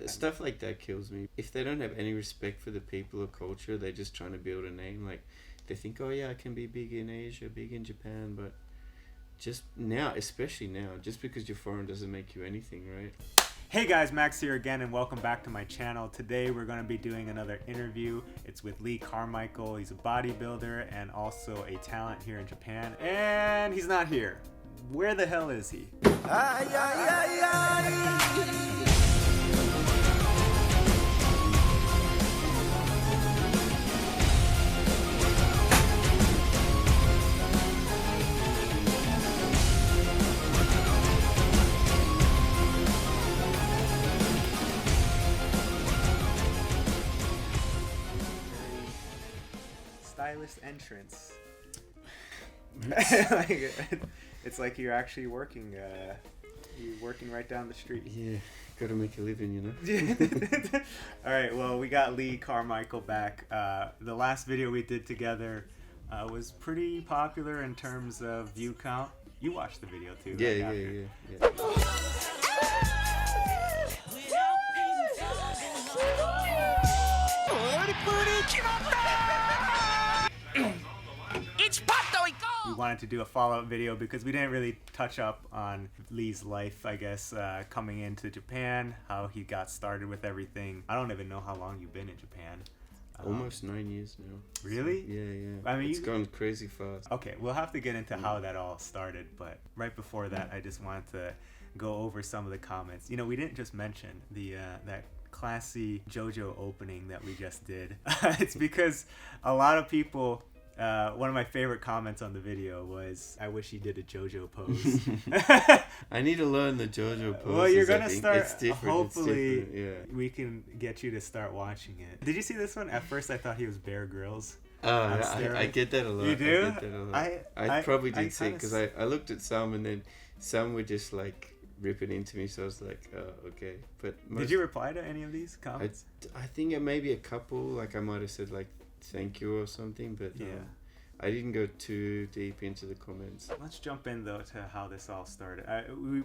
Stuff like that kills me. If they don't have any respect for the people or culture, they're just trying to build a name. Like, they think, oh yeah, I can be big in Asia, big in Japan, but just now, especially now, just because you're foreign doesn't make you anything, right? Hey guys, Max here again, and welcome back to my channel. Today we're going to be doing another interview. It's with Leigh Carmichael. He's a bodybuilder and also a talent here in Japan. And he's not here. Where the hell is he? Stylish entrance. It's like you're actually working. You're working right down the street. Yeah, gotta make a living, you know. All right. Well, we got Leigh Carmichael back. The last video we did together was pretty popular in terms of view count. You watched the video too. Yeah. We wanted to do a follow-up video because we didn't really touch up on Leigh's life, I guess, coming into Japan, how he got started with everything. I don't even know how long you've been in Japan. Almost 9 years now. Really? Yeah. I mean, it's gone crazy fast. Okay, we'll have to get into how that all started, but right before that, I just wanted to go over some of the comments. You know, we didn't just mention the that classy JoJo opening that we just did. It's because a lot of people... one of my favorite comments on the video was, "I wish he did a JoJo pose." I need to learn the JoJo pose. Well, you're gonna start. It's different. Hopefully, it's different. Yeah. we can get you to start watching it. Did you see this one? At first, I thought he was Bear Grylls. I get that a lot. You do? I get that a lot. I probably did see it because I looked at some and then some were just like ripping into me, so I was like, oh, okay. But did you reply to any of these comments? I think it maybe a couple. Like I might have said like thank you or something, but yeah. I didn't go too deep into the comments. Let's jump in though to how this all started.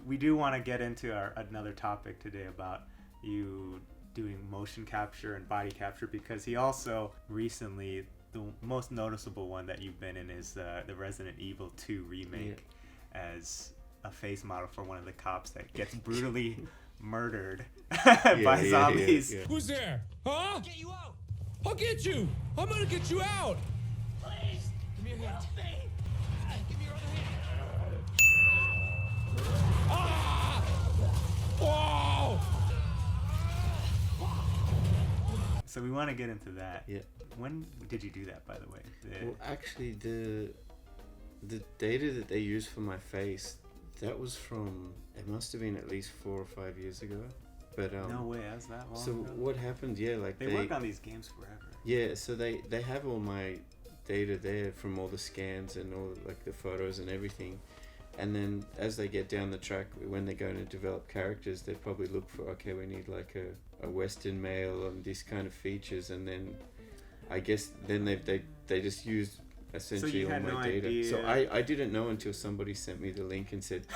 We do want to get into another topic today about you doing motion capture and body capture, because he also recently, the most noticeable one that you've been in is the Resident Evil 2 remake, as a face model for one of the cops that gets brutally murdered by zombies. Yeah. Who's there? Huh? I'll get you out. I'll get you. I'm gonna get you out. Please. Give me your hand. Help me. Give me your other hand. Ah! Whoa! So we want to get into that. Yeah. When did you do that, by the way? Well, actually, the data that they used for my face, that was from, it must have been at least 4 or 5 years ago. But no way, that's that long so ago? what happened? Yeah, like they work on these games forever. Yeah, so they have all my data there from all the scans and all like the photos and everything, and then as they get down the track, when they're going to develop characters, they probably look for, okay, we need like a Western male and these kind of features, and then I guess then they just used essentially all my data. Idea. So I didn't know until somebody sent me the link and said,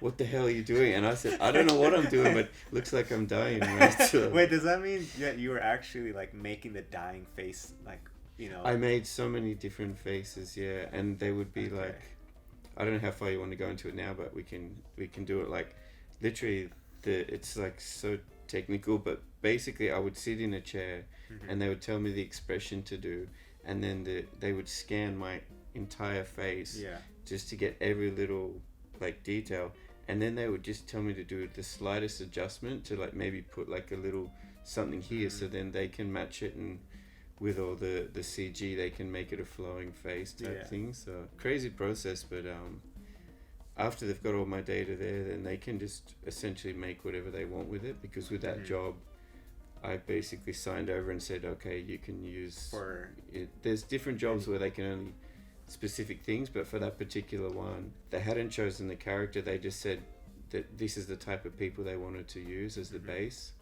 what the hell are you doing? And I said, I don't know what I'm doing, but looks like I'm dying, right? So, wait, does that mean that you were actually like making the dying face, like, you know? I made so many different faces, yeah, and they would be like, I don't know how far you want to go into it now, but we can do it like literally. It's like so technical, but basically I would sit in a chair and they would tell me the expression to do, and then they would scan my entire face just to get every little like detail, and then they would just tell me to do the slightest adjustment to like maybe put like a little something here, so then they can match it, and with all the CG they can make it a flowing face type thing. So crazy process, but after they've got all my data there, then they can just essentially make whatever they want with it, because with that job I basically signed over and said, okay, you can use it. There's different jobs where they can only specific things, but for that particular one they hadn't chosen the character. They just said that this is the type of people they wanted to use as the base,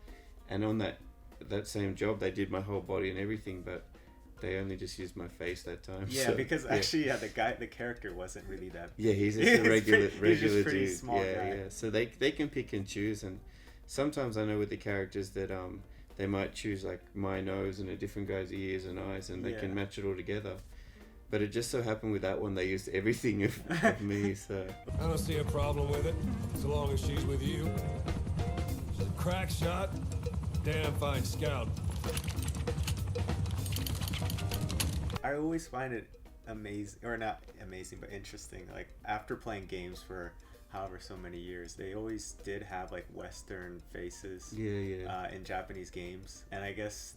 and on that same job they did my whole body and everything, but They only just used my face that time. Yeah, so, because actually, the character wasn't really that. Yeah, he's just a regular he's just dude. pretty small yeah, guy. yeah. So they can pick and choose, and sometimes I know with the characters that they might choose like my nose and a different guy's ears and eyes, and they can match it all together. But it just so happened with that one they used everything of me, so I don't see a problem with it, so long as she's with you. She's a crack shot, damn fine scout. I always find it amazing, or not amazing, but interesting. Like after playing games for however so many years, they always did have like Western faces in Japanese games, and I guess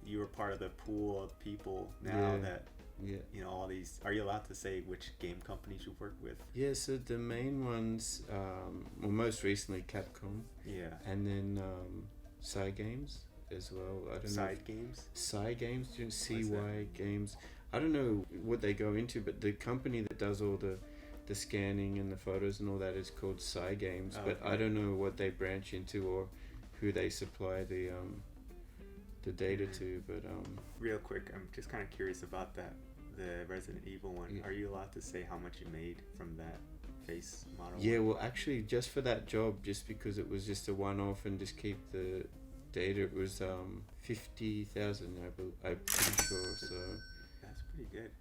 you were part of the pool of people now that you know all these. Are you allowed to say which game companies you work with? Yeah, so the main ones, well, most recently Capcom, and then Psy Games as well. I don't know. Psy Games, CY Games. I don't know what they go into, but the company that does all the scanning and the photos and all that is called Psy Games. But I don't know what they branch into or who they supply the data to. But real quick, I'm just kind of curious about that, the Resident Evil one. Are you allowed to say how much you made from that face model? Yeah, well, actually, just for that job, just because it was just a one-off and just keep the data, it was 50,000. I'm pretty sure. So that's pretty good.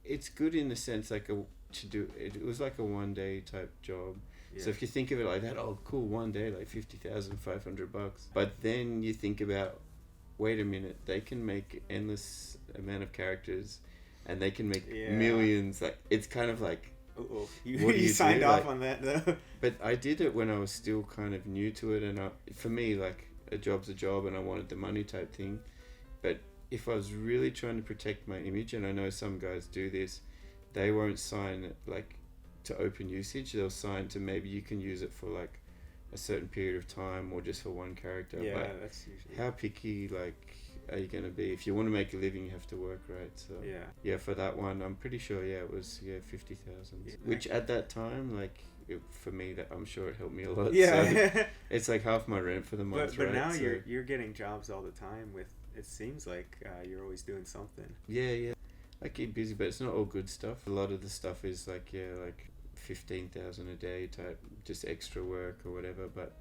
It's good in the sense like it was like a one-day type job. So if you think of it like that, oh cool, one day, like $50,500. But then you think about, wait a minute, they can make endless amount of characters, and they can make millions. Like it's kind of like, you signed off on that though. But I did it when I was still kind of new to it, and for me, like a job's a job, and I wanted the money type thing. But if I was really trying to protect my image, and I know some guys do this, they won't sign it like to open usage. They'll sign to maybe you can use it for like a certain period of time or just for one character. Yeah, but that's usually. How picky are you gonna be? If you want to make a living, you have to work, right? So for that one, I'm pretty sure it was 50,000, which at that time, like for me, that I'm sure it helped me a lot. So it's like half my rent for the month. But right? now so you're getting jobs all the time with. It seems like you're always doing something. Yeah. I keep busy, but it's not all good stuff. A lot of the stuff is like 15,000 a day type, just extra work or whatever. But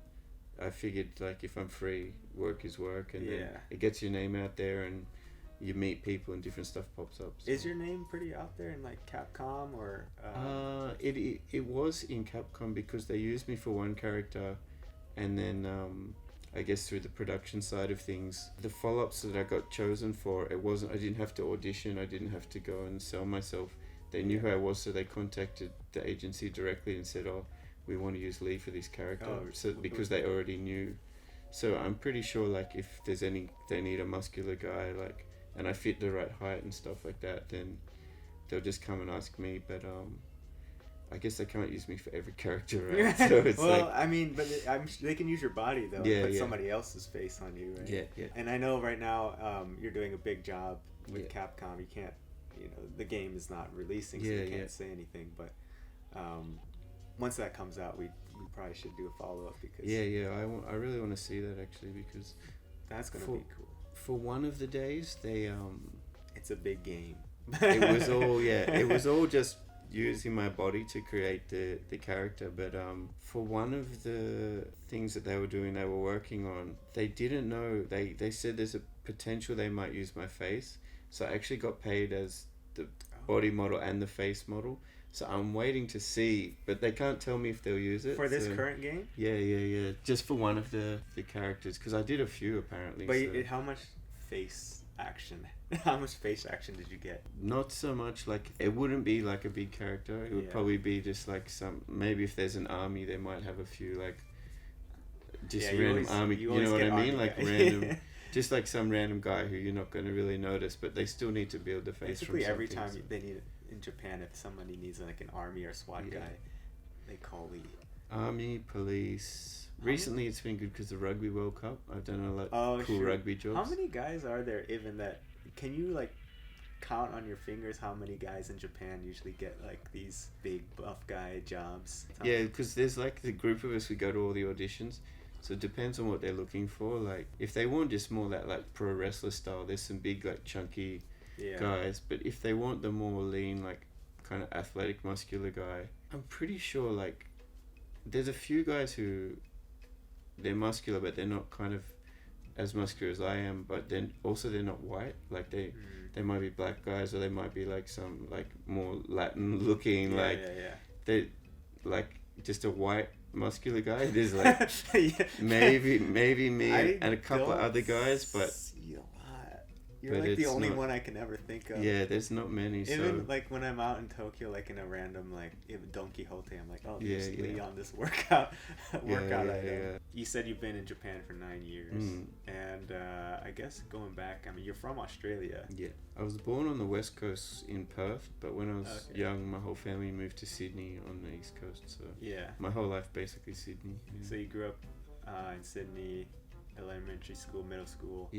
I figured like if I'm free, work is work, and then it gets your name out there, and you meet people and different stuff pops up. So. Is your name pretty out there in like Capcom or? It was in Capcom because they used me for one character, and then I guess through the production side of things, the follow-ups that I got chosen for, I didn't have to audition, I didn't have to go and sell myself. They knew who I was, so they contacted the agency directly and said, we want to use Leigh for this character. Because they already knew. So I'm pretty sure like if there's they need a muscular guy, like, and I fit the right height and stuff like that, then they'll just come and ask me. But I guess they can't use me for every character, right? So it's I mean, but they can use your body though. Put somebody else's face on you, right? Yeah. And I know right now you're doing a big job with Capcom. You can't, the game is not releasing, so you can't say anything. But once that comes out, we probably should do a follow up because I really want to see that actually, because that's gonna be cool. For one of the days, they it's a big game. It was all just using my body to create the character, but for one of the things that they were working on, they didn't know, they said there's a potential they might use my face, so I actually got paid as the body model and the face model, so I'm waiting to see, but they can't tell me if they'll use it for this current game. Just for one of the characters, because I did a few apparently. But how much face action did you get? Not so much, like it wouldn't be like a big character. It would probably be just like maybe if there's an army, they might have a few like just random army, you know what I mean, like random just like some random guy who you're not going to really notice, but they still need to build the face. Basically every time they need in Japan, if somebody needs like an army or SWAT guy, they call Leigh. Army, police. Recently, it's been good because the Rugby World Cup. I've done a lot of cool rugby jobs. How many guys are there even that? Can you like count on your fingers how many guys in Japan usually get like these big buff guy jobs? Yeah, because there's like the group of us who go to all the auditions. So it depends on what they're looking for. Like if they want just more that like pro wrestler style, there's some big like chunky guys. But if they want the more lean, like kind of athletic, muscular guy, I'm pretty sure like there's a few guys who they're muscular, but they're not kind of as muscular as I am. But then also they're not white. Like they might be black guys, or they might be like some like more Latin looking. They like just a white muscular guy. There's like maybe me and a couple of other guys, but see a lot. You're like the only one I can ever think of. Yeah, there's not many. Even like when I'm out in Tokyo, like in a random like Don Quixote, I'm like, oh, there's Leigh on this workout item. Yeah. You said you've been in Japan for 9 years, and I guess going back, I mean, you're from Australia. Yeah, I was born on the west coast in Perth, but when I was young, my whole family moved to Sydney on the east coast. So my whole life basically Sydney. Yeah. So you grew up in Sydney. Elementary school, middle school,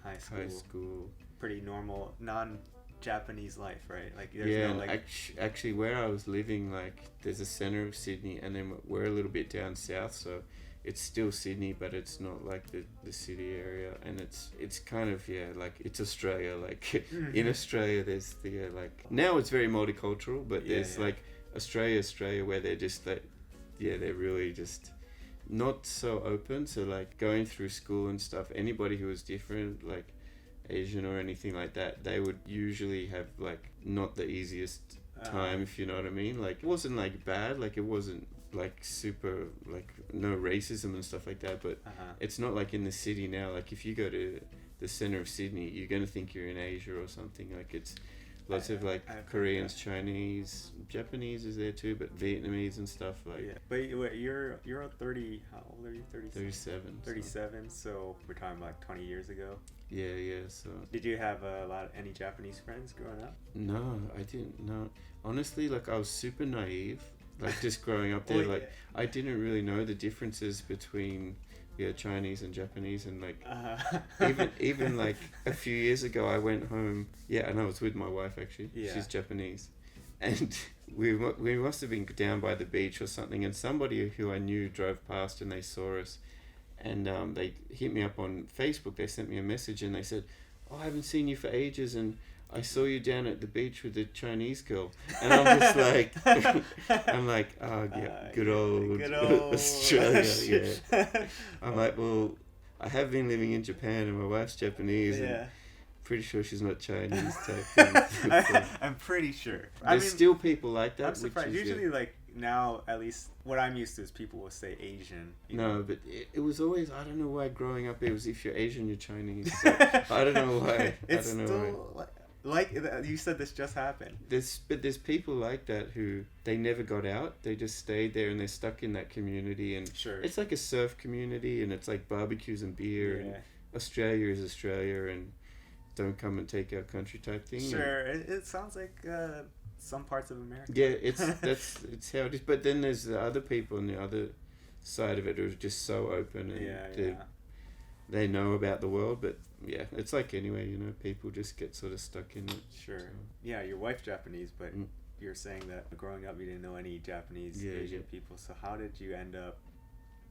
high school. Pretty normal, non-Japanese life, right? Like there's no like. Actually, where I was living, like there's a center of Sydney, and then we're a little bit down south, so it's still Sydney, but it's not like the city area, and it's kind of like it's Australia. Like in Australia, there's like now it's very multicultural, but there's like Australia where they're just like they're really just not so open. So like going through school and stuff, anybody who was different, like Asian or anything like that, they would usually have like not the easiest time, if you know what I mean. Like it wasn't like bad, like it wasn't like super like no racism and stuff like that, but it's not like in the city now. Like if you go to the center of Sydney, you're gonna think you're in Asia or something. Like it's lots of like Koreans, Chinese, Japanese is there too, but Vietnamese and stuff like. But you're 30. How old are you? 37. 37. So we're talking about 20 years ago. Yeah. So. Did you have any Japanese friends growing up? No, I didn't. No, honestly, like I was super naive. Like just growing up there, I didn't really know the differences between Chinese and Japanese, and like even like a few years ago I went home and I was with my wife actually. She's Japanese, and we must have been down by the beach or something, and somebody who I knew drove past and they saw us, and they hit me up on Facebook. They sent me a message and they said, oh, I haven't seen you for ages, and I saw you down at the beach with the Chinese girl. And I'm just like, good old Australia, I'm like, well, I have been living in Japan and my wife's Japanese, and pretty sure she's not Chinese type thing. I'm pretty sure. There's still people like that. I'm surprised. Usually, like, now, at least, what I'm used to is people will say Asian. No, but it was always, I don't know why growing up, it was if you're Asian, you're Chinese. So, I don't know why. It's still... Like you said, this just happened. There's people like that who they never got out. They just stayed there and they're stuck in that community. And it's like a surf community, and it's like barbecues and beer. And Australia is Australia, and don't come and take our country type thing. Sure, it sounds like some parts of America. Yeah, it's how it is. But then there's the other people on the other side of it who are just so open, and they know about the world, but it's like anyway, people just get sort of stuck in it. Sure. So. Yeah, your wife's Japanese, but you're saying that growing up you didn't know any Japanese Asian people. So how did you end up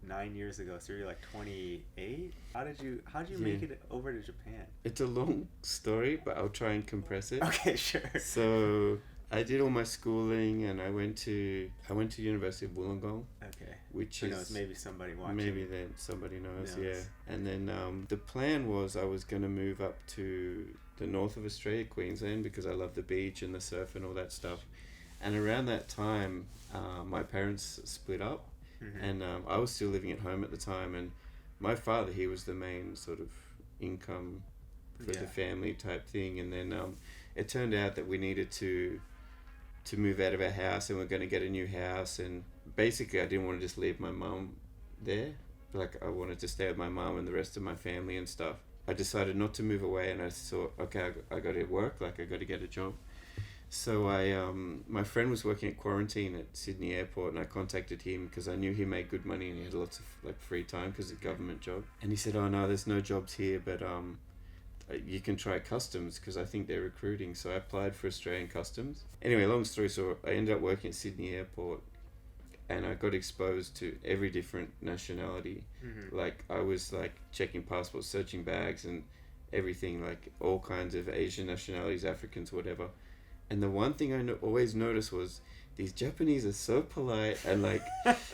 9 years ago? So you're like 28? How did you make it over to Japan? It's a long story, but I'll try and compress it. Okay, sure. So I did all my schooling, and I went to University of Wollongong. Okay. Which Who knows? Maybe somebody watching. Maybe then somebody knows. Yeah. And then the plan was I was going to move up to the north of Australia, Queensland, because I love the beach and the surf and all that stuff. And around that time, my parents split up, and I was still living at home at the time. And my father, he was the main sort of income for the family type thing. And then it turned out that we needed to move out of our house, and we're going to get a new house. And basically I didn't want to just leave my mum there. Like I wanted to stay with my mum and the rest of my family and stuff. I decided not to move away, and I thought, okay, I got to work, like I got to get a job. So my friend was working at quarantine at Sydney Airport, and I contacted him because I knew he made good money and he had lots of like free time because it's a government job. And he said, oh no, there's no jobs here, but you can try customs because I think they're recruiting. So I applied for Australian customs. Anyway, long story short, I ended up working at Sydney Airport, and I got exposed to every different nationality. Like I was like checking passports, searching bags and everything, like all kinds of Asian nationalities, Africans, whatever. And the one thing I always noticed was these Japanese are so polite, and like,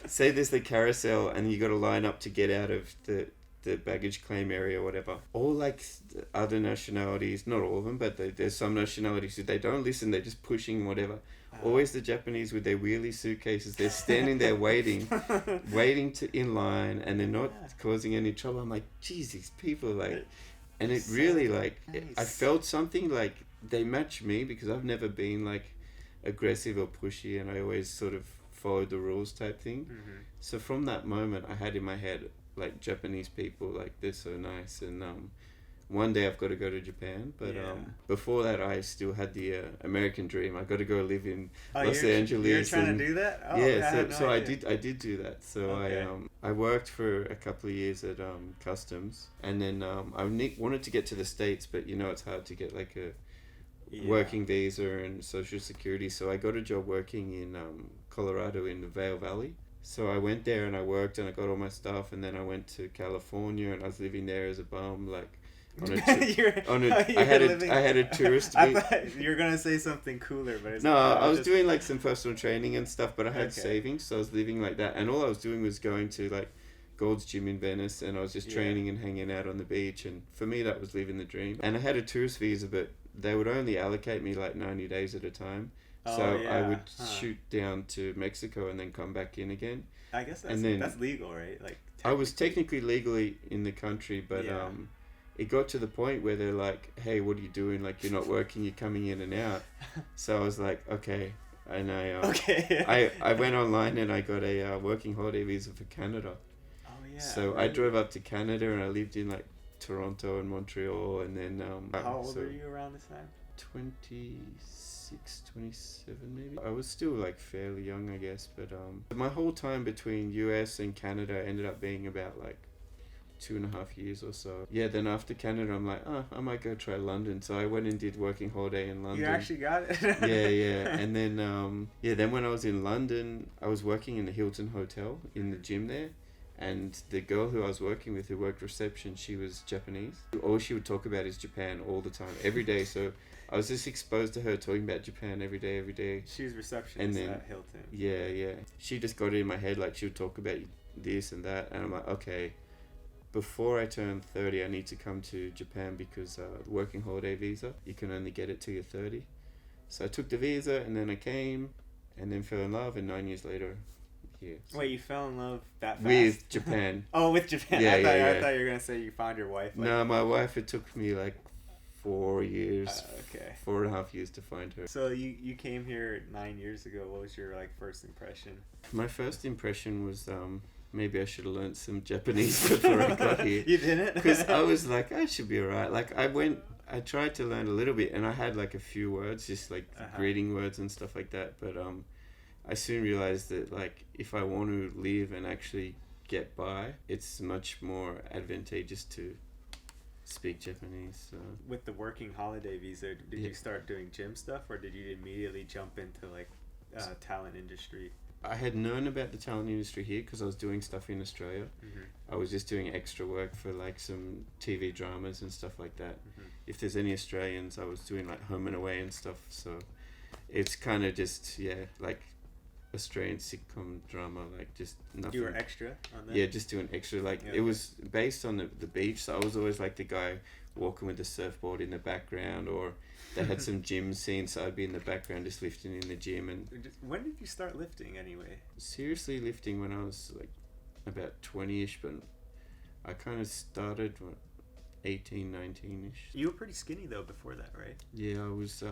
say there's the carousel and you got to line up to get out of the baggage claim area or whatever. All like other nationalities, not all of them, but there's some nationalities who they don't listen, they're just pushing whatever. Always the Japanese with their wheelie suitcases, they're standing there waiting to in line, and they're not causing any trouble. I'm like, geez, these people like, and it really like, I felt something like they match me because I've never been like aggressive or pushy, and I always sort of followed the rules type thing. So from that moment I had in my head like, Japanese people, like, they're so nice, and one day I've got to go to Japan, but before that I still had the American dream. I got to go live in Los Angeles. You're trying to do that? Oh, yeah, so I did do that. So okay. I worked for a couple of years at customs, and then I wanted to get to the States, but you know it's hard to get like a working visa and social security, so I got a job working in Colorado in the Vail Valley. So I went there and I worked and I got all my stuff, and then I went to California and I was living there as a bum, like I had a tourist. I thought you were gonna say something cooler, but no, I was doing like some personal training and stuff, but I had savings, so I was living like that, and all I was doing was going to like Gold's Gym in Venice, and I was just training and hanging out on the beach, and for me that was living the dream. And I had a tourist visa, but they would only allocate me like 90 days at a time. So I would shoot down to Mexico and then come back in again. I guess that's legal, right? Like I was technically legally in the country, but it got to the point where they're like, "Hey, what are you doing? Like, you're not working, you're coming in and out." So I was like, "Okay," and I went online and I got a working holiday visa for Canada. Oh yeah. So I drove up to Canada and I lived in like Toronto and Montreal, and then how old were you around this time? 27 maybe. I was still like fairly young, I guess, but my whole time between US and Canada ended up being about like 2.5 years or so. Yeah, then after Canada I'm like, I might go try London, so I went and did working holiday in London. You actually got it? yeah and then then when I was in London I was working in the Hilton Hotel in the gym there, and the girl who I was working with who worked reception, she was Japanese. All she would talk about is Japan all the time, every day, so I was just exposed to her talking about Japan every day. She's receptionist at Hilton. Yeah. She just got it in my head, like she would talk about this and that, and I'm like, okay, before I turn 30, I need to come to Japan because working holiday visa, you can only get it till you're 30. So I took the visa and then I came and then fell in love, and 9 years later, here. So. Wait, you fell in love that fast? With Japan. Oh, with Japan. Yeah, I thought you were going to say you found your wife. Like... No, my wife, it took me like 4 years, okay. 4.5 years to find her. So you came here 9 years ago. What was your like first impression? My first impression was maybe I should have learned some Japanese before I got here. You didn't? Because I was like, I should be alright. Like I tried to learn a little bit, and I had like a few words, just like greeting words and stuff like that. But I soon realized that like if I want to live and actually get by, it's much more advantageous to speak Japanese. So. With the working holiday visa, did you start doing gym stuff, or did you immediately jump into like talent industry? I had known about the talent industry here because I was doing stuff in Australia. I was just doing extra work for like some TV dramas and stuff like that. If there's any Australians, I was doing like Home and Away and stuff. So it's kind of just like Australian sitcom drama, like just nothing. You were extra on that? Yeah, just doing extra. Like it was based on the beach, so I was always like the guy walking with the surfboard in the background, or they had some gym scenes, so I'd be in the background just lifting in the gym. And when did you start lifting anyway? Seriously lifting when I was like about 20ish, but I kind of started 18, 19ish. You were pretty skinny though before that, right? Yeah, I was.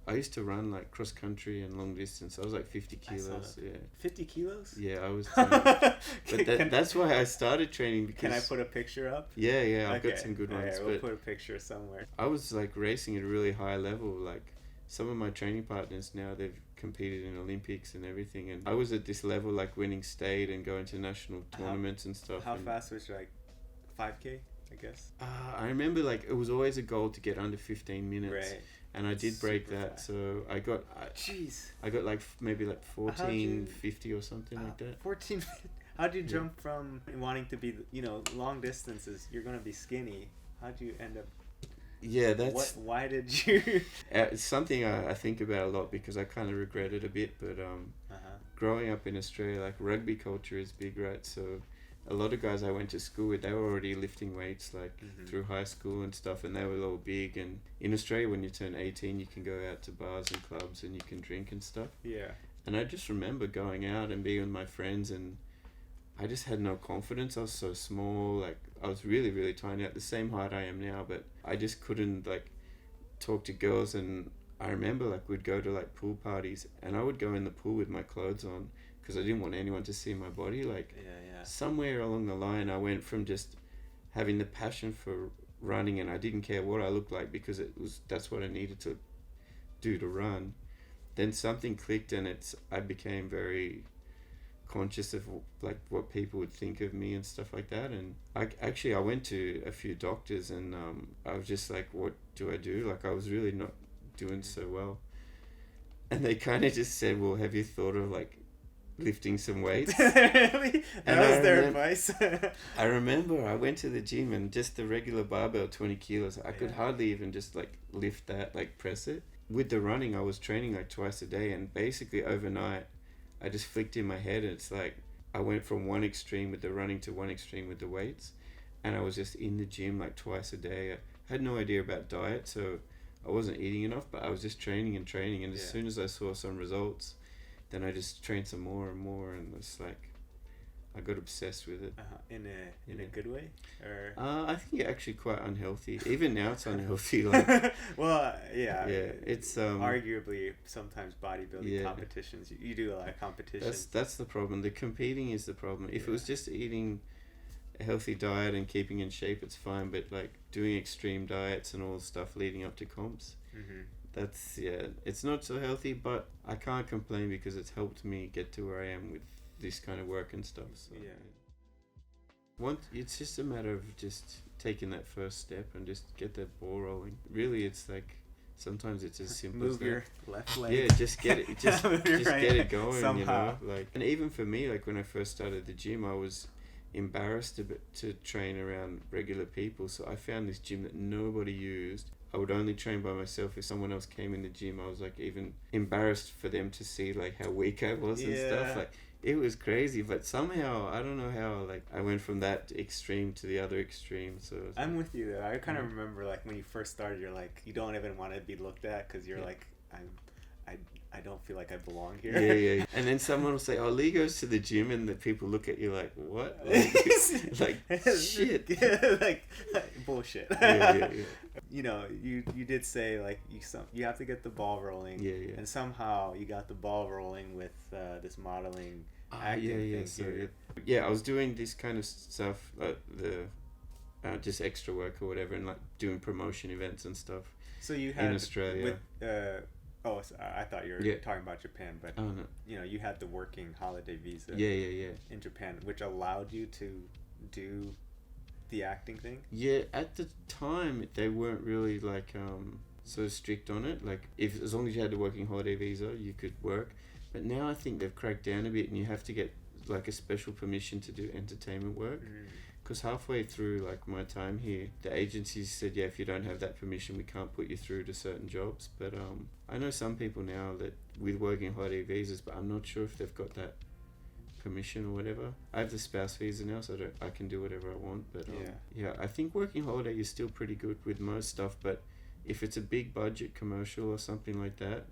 I used to run like cross country and long distance. I was like 50 kilos. Yeah. 50 kilos? Yeah, I was tiny. But that's why I started training. Because can I put a picture up? Yeah, I've got some good ones. Yeah, we'll put a picture somewhere. I was like racing at a really high level. Like some of my training partners now, they've competed in Olympics and everything. And I was at this level, like winning state and going to national tournaments and stuff. How fast was your, like 5K, I guess? I remember like it was always a goal to get under 15 minutes. Right. And I did break that, fast. So I got like maybe like 14:50 or something like that. 14. How'd you jump from wanting to be, long distances? You're gonna be skinny. How'd you end up? Yeah, that's Why did you? it's something I think about a lot because I kind of regret it a bit. But growing up in Australia, like rugby culture is big, right? So a lot of guys I went to school with, they were already lifting weights like through high school and stuff, and they were all big. And in Australia, when you turn 18, you can go out to bars and clubs and you can drink and stuff. Yeah. And I just remember going out and being with my friends, and I just had no confidence. I was so small, like I was really, really tiny, at the same height I am now, but I just couldn't like talk to girls. And I remember like we'd go to like pool parties and I would go in the pool with my clothes on because I didn't want anyone to see my body. Like somewhere along the line I went from just having the passion for running, and I didn't care what I looked like because that's what I needed to do to run. Then something clicked and I became very conscious of like what people would think of me and stuff like that. And I went to a few doctors, and I was just like, what do I do? Like I was really not doing so well, and they kind of just said, well, have you thought of like lifting some weights? Really? That was their advice. I remember I went to the gym and just the regular barbell 20 kilos, I could hardly even just like lift that, like press it. With the running, I was training like twice a day, and basically overnight I just flicked in my head, and it's like I went from one extreme with the running to one extreme with the weights, and I was just in the gym like twice a day. I had no idea about diet, so I wasn't eating enough, but I was just training, and as soon as I saw some results, then I just trained some more and more, and it's like I got obsessed with it. In a good way, or I think it's actually quite unhealthy. Even now, it's unhealthy. Like, well, yeah, it's arguably sometimes bodybuilding competitions. You do a lot of competitions. That's the problem. The competing is the problem. If it was just eating a healthy diet and keeping in shape, it's fine. But like doing extreme diets and all stuff leading up to comps, that's it's not so healthy. But I can't complain because it's helped me get to where I am with this kind of work and stuff. So, it's just a matter of just taking that first step and just get that ball rolling. Really, it's like sometimes it's as simple as move your left leg. Yeah, just get it, just right. get it going. Somehow. You know, like, and even for me, like when I first started the gym, I was embarrassed to train around regular people. So I found this gym that nobody used. I would only train by myself. If someone else came in the gym, I was like even embarrassed for them to see like how weak I was and stuff. Like it was crazy, but somehow I don't know how like I went from that extreme to the other extreme. So I'm with you though. I kind of remember like when you first started, you're like you don't even want to be looked at because you're like I don't feel like I belong here. Yeah. And then someone will say, "Oh, Leigh goes to the gym," and the people look at you like, "What?" Like shit. Like bullshit. Yeah. You know, you did say like you have to get the ball rolling. Yeah. And somehow you got the ball rolling with this modeling acting thing. I was doing this kind of stuff, just extra work or whatever, and like doing promotion events and stuff. So you had in Australia. I thought you were talking about Japan, but you know, you had the working holiday visa. Yeah. In Japan, which allowed you to do the acting thing. Yeah, at the time they weren't really like so strict on it. Like as long as you had the working holiday visa, you could work. But now I think they've cracked down a bit, and you have to get like a special permission to do entertainment work. Because halfway through like my time here, the agencies said, if you don't have that permission, we can't put you through to certain jobs. But I know some people now that with working holiday visas, but I'm not sure if they've got that permission or whatever. I have the spouse visa now, so I can do whatever I want. But I think working holiday is still pretty good with most stuff. But if it's a big budget commercial or something like that,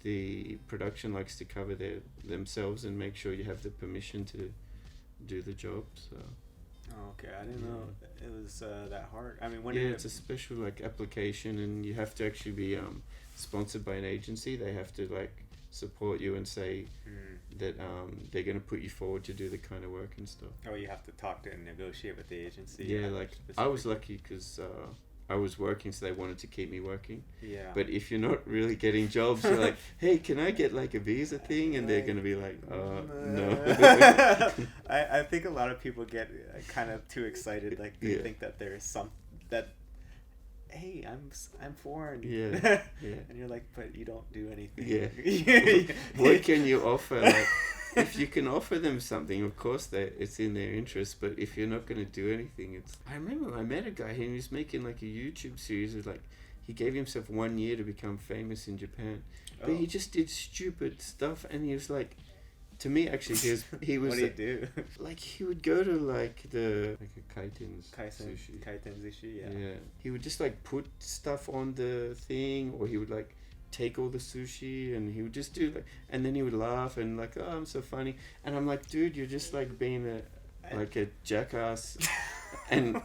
the production likes to cover themselves and make sure you have the permission to do the job. So. Oh, okay. I didn't know it was that hard. I mean, it's a special like application, and you have to actually be sponsored by an agency. They have to like support you and say that they're going to put you forward to do the kind of work and stuff. Oh, you have to talk to and negotiate with the agency. Yeah, like I was lucky because I was working, so they wanted to keep me working. Yeah. But if you're not really getting jobs, you're like, hey, can I get like a visa thing? And they're going to be like, no. I think a lot of people get kind of too excited. Like they think that there's hey, I'm foreign. Yeah. And you're like, but you don't do anything. Yeah. What can you offer? Like, if you can offer them something, of course it's in their interest. But if you're not going to do anything, it's. I remember I met a guy. He was making like a YouTube series of like. He gave himself 1 year to become famous in Japan, but he just did stupid stuff, and he was like. To me, actually, he was. What do you do? Like he would go to like a kaiten sushi. Kaiten sushi, yeah. Yeah. He would just like put stuff on the thing, or he would like take all the sushi, and he would just do like, and then he would laugh and like, oh, I'm so funny, and I'm like, dude, you're just like being a jackass, and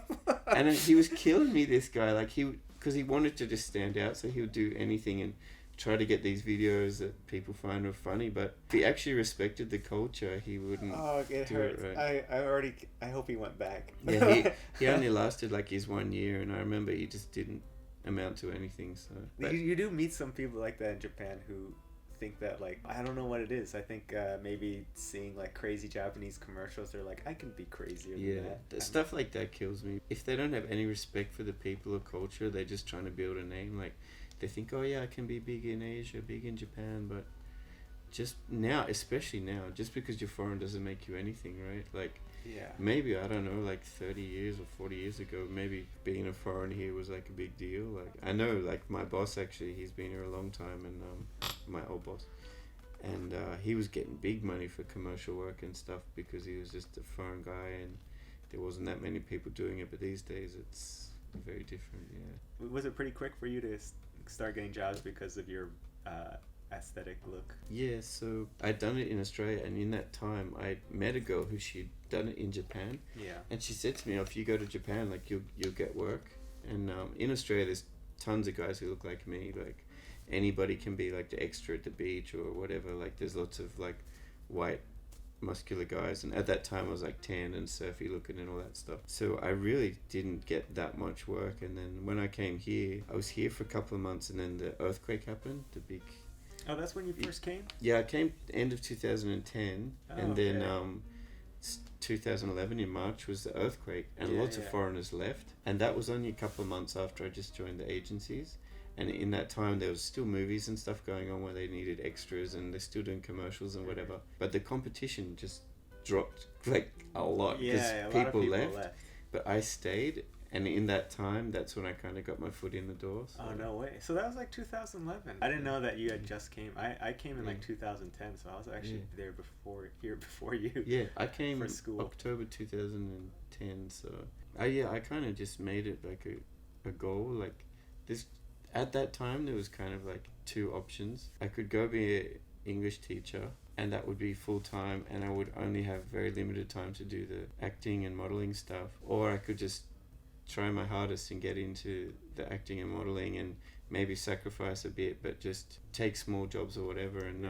he was killing me. This guy, like because he wanted to just stand out, so he would do anything and try to get these videos that people find are funny, but if he actually respected the culture, he wouldn't. Oh, it do hurts. It right. I hope he went back. Yeah, he only lasted like his 1 year, and I remember he just didn't amount to anything. So you do meet some people like that in Japan who think that, like, I don't know what it is. I think maybe seeing like crazy Japanese commercials, they're like, I can be crazier than that. Stuff like that kills me. If they don't have any respect for the people or culture, they're just trying to build a name. Like they think, oh yeah, I can be big in Asia, big in Japan, but just now, especially now, just because you're foreign doesn't make you anything, right? Like, yeah, maybe, I don't know, like 30 years or 40 years ago, maybe being a foreign here was like a big deal. Like, I know, like my boss actually, he's been here a long time, and my old boss, and he was getting big money for commercial work and stuff because he was just a foreign guy, and there wasn't that many people doing it. But these days, it's very different. Yeah. Was it pretty quick for you to start getting jobs because of your aesthetic look? Yeah, so I'd done it in Australia, and in that time I met a girl who she'd done it in Japan. Yeah. And she said to me, oh, if you go to Japan, like you'll get work. And in Australia there's tons of guys who look like me. Like anybody can be like the extra at the beach or whatever. Like there's lots of like white muscular guys, and at that time I was like tan and surfy looking and all that stuff, so I really didn't get that much work. And then when I came here, I was here for a couple of months, and then the earthquake happened, the big. Oh, that's when you first came? Yeah, I came end of 2010, and okay. then 2011 in March was the earthquake, and lots of foreigners left, and that was only a couple of months after I just joined the agencies. And in that time, there was still movies and stuff going on where they needed extras, and they're still doing commercials and whatever. But the competition just dropped like a lot because people left. But I stayed, and in that time, that's when I kind of got my foot in the door. So. Oh, no way. So that was like 2011. I didn't know that you had just came. I came in like 2010, so I was actually here before you. Yeah, I came for school. October 2010, so I kind of just made it like a goal. Like this. At that time, there was kind of like two options. I could go be an English teacher, and that would be full-time, and I would only have very limited time to do the acting and modeling stuff. Or I could just try my hardest and get into the acting and modeling and maybe sacrifice a bit, but just take small jobs or whatever. And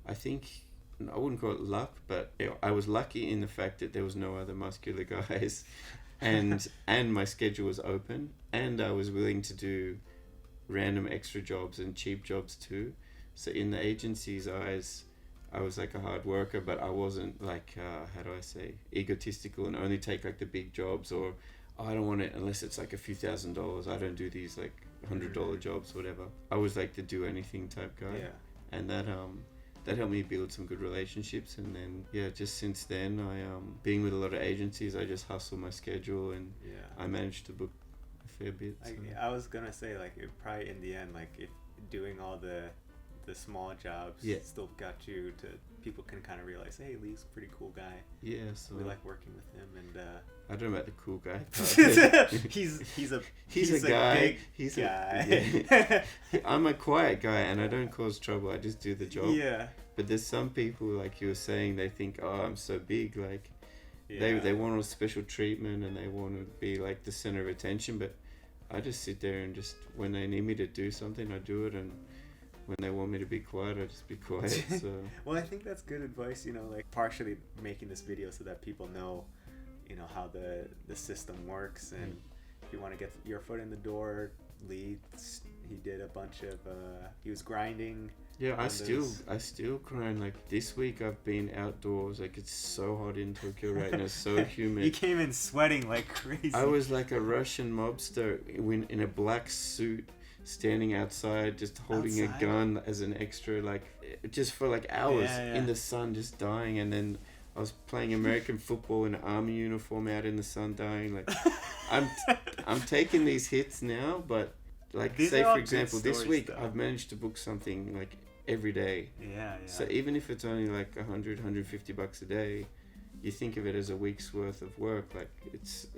I think, I wouldn't call it luck, but I was lucky in the fact that there was no other muscular guys, and my schedule was open, and I was willing to do random extra jobs and cheap jobs too. So in the agency's eyes, I was like a hard worker, but I wasn't like how do I say, egotistical and only take like the big jobs, or I don't want it unless it's like a few $1,000s. I don't do these like $100 jobs, whatever. I was like the do anything type guy. Yeah. And that helped me build some good relationships. And then just since then, I being with a lot of agencies, I just hustle my schedule, and I managed to book a fair bit. So. I was gonna say, like, it probably in the end, like, if doing all the small jobs still got you to, people can kind of realize, hey, Leigh's a pretty cool guy. Yeah, so we like working with him. And I don't know about the cool guy part. he's a guy. Big he's guy. I'm a quiet guy, and I don't cause trouble. I just do the job. Yeah. But there's some people, like you were saying, they think, oh, I'm so big, like they want all special treatment, and they want to be like the center of attention. But I just sit there and just, when they need me to do something, I do it, and when they want me to be quiet, I just be quiet. So. Well, I think that's good advice, you know, like partially making this video so that people know, you know, how the system works, and if you want to get your foot in the door, Leigh, he did a bunch of he was grinding. Yeah, I still grind. Like this week I've been outdoors. Like it's so hot in Tokyo right now, so humid. You came in sweating like crazy. I was like a Russian mobster in a black suit, standing outside just holding a gun as an extra, like just for like hours in the sun just dying. And then I was playing American football in an army uniform out in the sun dying. Like I'm taking these hits now, but like These say are all for good example this stories, week though. I've managed to book something like every day. Yeah. So even if it's only like $150 a day, you think of it as a week's worth of work. Like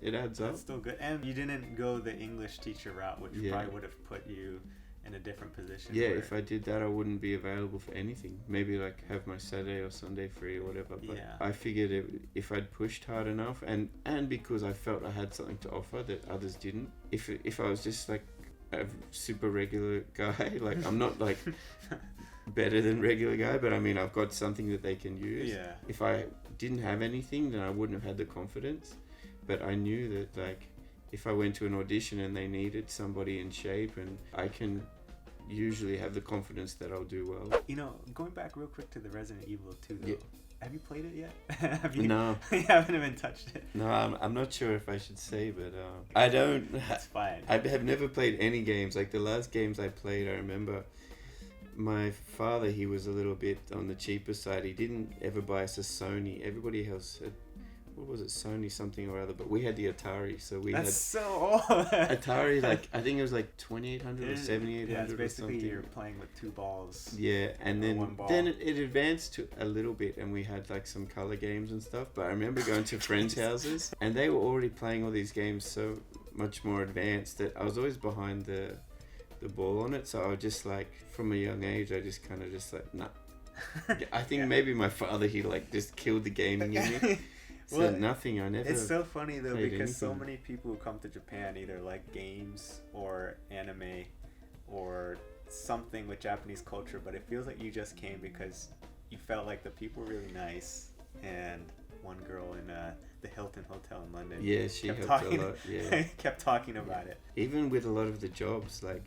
it adds up. That's still good. And you didn't go the English teacher route, which probably would have put you in a different position. Yeah, if I did that, I wouldn't be available for anything. Maybe like have my Saturday or Sunday free or whatever. But I figured if I'd pushed hard enough, and because I felt I had something to offer that others didn't. If I was just like a super regular guy, like I'm not like better than regular guy, but I mean I've got something that they can use. Yeah. If I didn't have anything, then I wouldn't have had the confidence. But I knew that like if I went to an audition and they needed somebody in shape, and I can usually have the confidence that I'll do well. You know, going back real quick to the Resident Evil 2 though. Yeah. Have you played it yet? No. You haven't even touched it. No, I'm not sure if I should say, but I don't. That's fine. I have never played any games. Like the last games I played, I remember my father, he was a little bit on the cheaper side. He didn't ever buy us a Sony. Everybody else had, what was it, Sony something or other, but we had the Atari, so we That's had so old. Atari, like I think it was like 2800 or 7800 yeah, it's or basically something. you're playing with two balls. Yeah, and one ball. then it advanced to a little bit, and we had like some color games and stuff. But I remember going to friends' houses, and they were already playing all these games so much more advanced that I was always behind the ball on it. So I was just like, from a young age, I just kind of just like, nah. I think maybe my father, he like just killed the gaming in me. So Well, nothing, I never. It's so funny though played because so anything. many people who come to Japan either like games or anime or something with Japanese culture, but it feels like you just came because you felt like the people were really nice, and one girl in the Hilton Hotel in London Yeah, she kept helped talking, a lot. Yeah. kept talking about it. Even with a lot of the jobs, like,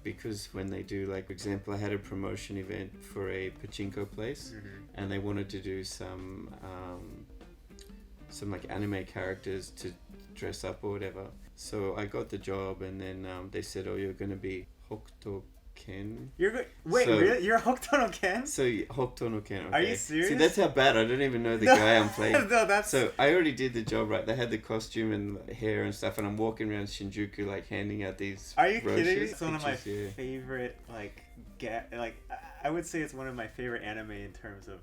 because when they do, like, for example, I had a promotion event for a pachinko place, and they wanted to do some like anime characters to dress up or whatever. So I got the job, and then they said, "Oh, you're gonna be Hokuto Ken." Wait, So- really? You're hooked on Ken? So Hokuto no Ken. Okay. Are you serious? See, that's how bad. I don't even know the No. guy I'm playing. No, that's So I already did the job, right? They had the costume and hair and stuff, and I'm walking around Shinjuku like handing out these. Are you kidding me? brochures, It's one of my pictures, yeah. favorite, like, I would say it's one of my favorite anime in terms of,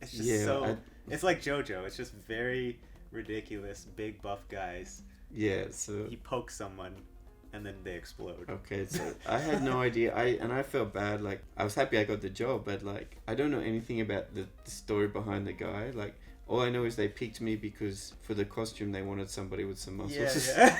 it's just Yeah, it's like JoJo. It's just very ridiculous, big buff guys. Yeah, so He pokes someone, and then they explode. okay, so I had no idea. I felt bad. Like I was happy I got the job, but like I don't know anything about the story behind the guy. Like all I know is they picked me because for the costume they wanted somebody with some muscles. Yeah.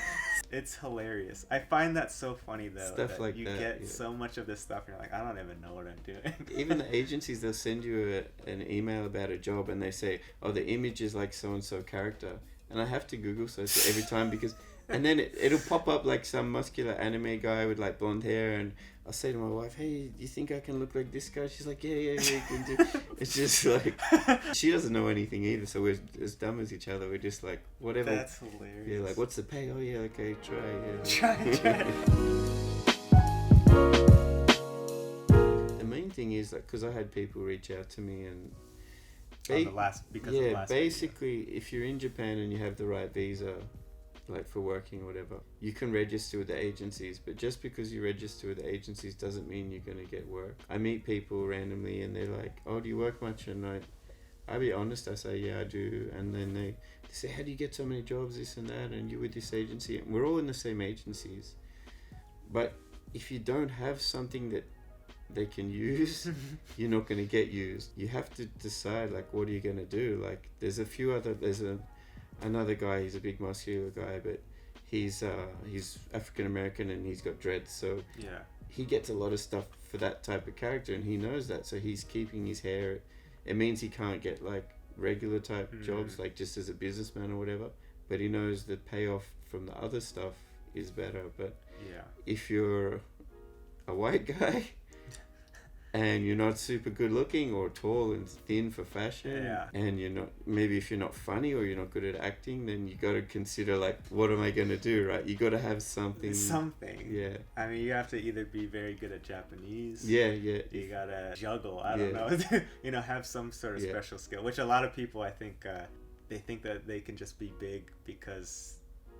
It's hilarious. I find that so funny though. Stuff that like you that, get yeah. so much of this stuff, and you're like, I don't even know what I'm doing. Even the agencies, they'll send you an email about a job, and they say, "Oh, the image is like so and so character," and I have to Google search it every time because, and then it'll pop up like some muscular anime guy with like blonde hair, and I'll say to my wife, "Hey, do you think I can look like this guy?" She's like, "Yeah, you can do." It's just like she doesn't know anything either, so we're as dumb as each other. We're just like whatever. That's hilarious. Yeah, like what's the pay? Oh yeah, okay, try. Yeah. Try. The main thing is like because I had people reach out to me and. Because of the last video. Basically, if you're in Japan and you have the right visa, like for working or whatever, you can register with the agencies. But just because you register with the agencies doesn't mean you're gonna get work. I meet people randomly and they're like, "Oh, do you work much?" And I'll be honest, I say, "Yeah, I do." And then they say, "How do you get so many jobs, this and that? And you with this agency?" And we're all in the same agencies. But if you don't have something that they can use, you're not going to get used. You have to decide, like, what are you going to do? Like, there's another guy, he's a big muscular guy, but he's African American and he's got dreads, so Yeah. he gets a lot of stuff for that type of character, and he knows that, so he's keeping his hair. It means he can't get like regular type jobs, like just as a businessman or whatever, but he knows the payoff from the other stuff is better. But Yeah. if you're a white guy, and you're not super good looking or tall and thin for fashion, and you're not, maybe if you're not funny or you're not good at acting, then you got to consider like, what am I going to do, right? You got to have something. Yeah. I mean, you have to either be very good at Japanese. Yeah. You got to juggle. I don't know. You know, have some sort of special skill, which a lot of people, I think, they think that they can just be big because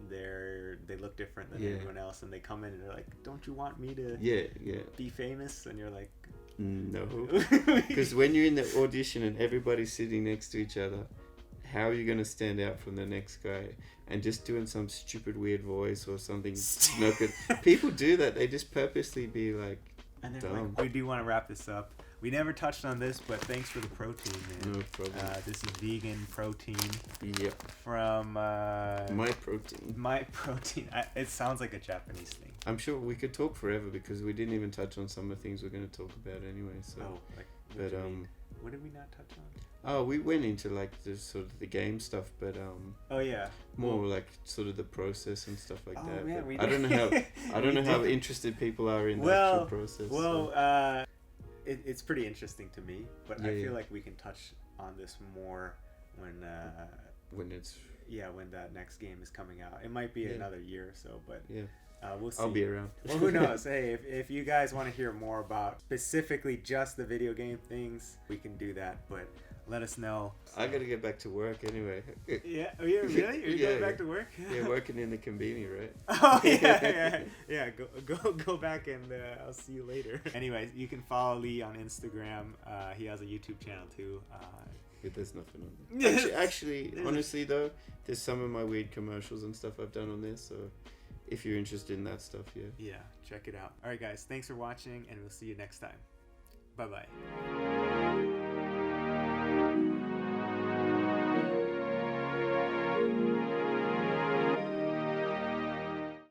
they look different than everyone else, and they come in and they're like, don't you want me to be famous? And you're like, no. Because when you're in the audition and everybody's sitting next to each other, how are you going to stand out from the next guy? And just doing some stupid weird voice or something no good. People do that. They just purposely be like, and then dumb. Like, we do want to wrap this up. We never touched on this, but thanks for the protein, man. No problem. This is vegan protein. Yep. From My Protein. My Protein. It sounds like a Japanese thing. I'm sure we could talk forever because we didn't even touch on some of the things we're going to talk about anyway. So. What did we not touch on? Oh, we went into like the sort of the game stuff, but more like sort of the process and stuff like that. Man, I don't know how interested people are in the actual process. Well, it's pretty interesting to me, but I feel like we can touch on this more when that next game is coming out. It might be another year or so, but we'll see. I'll be around. Well, who knows? Hey, if you guys want to hear more about specifically just the video game things, we can do that, but let us know. I gotta get back to work anyway. Yeah? Oh, yeah, really? Are you going back to work? Yeah, working in the conveni, right? Oh, yeah. Go back and I'll see you later. Anyways, you can follow Leigh on Instagram. He has a YouTube channel too. There's nothing on there. Actually, honestly though, there's some of my weird commercials and stuff I've done on there, so if you're interested in that stuff, yeah, check it out. All right, guys, thanks for watching, and we'll see you next time. Bye-bye.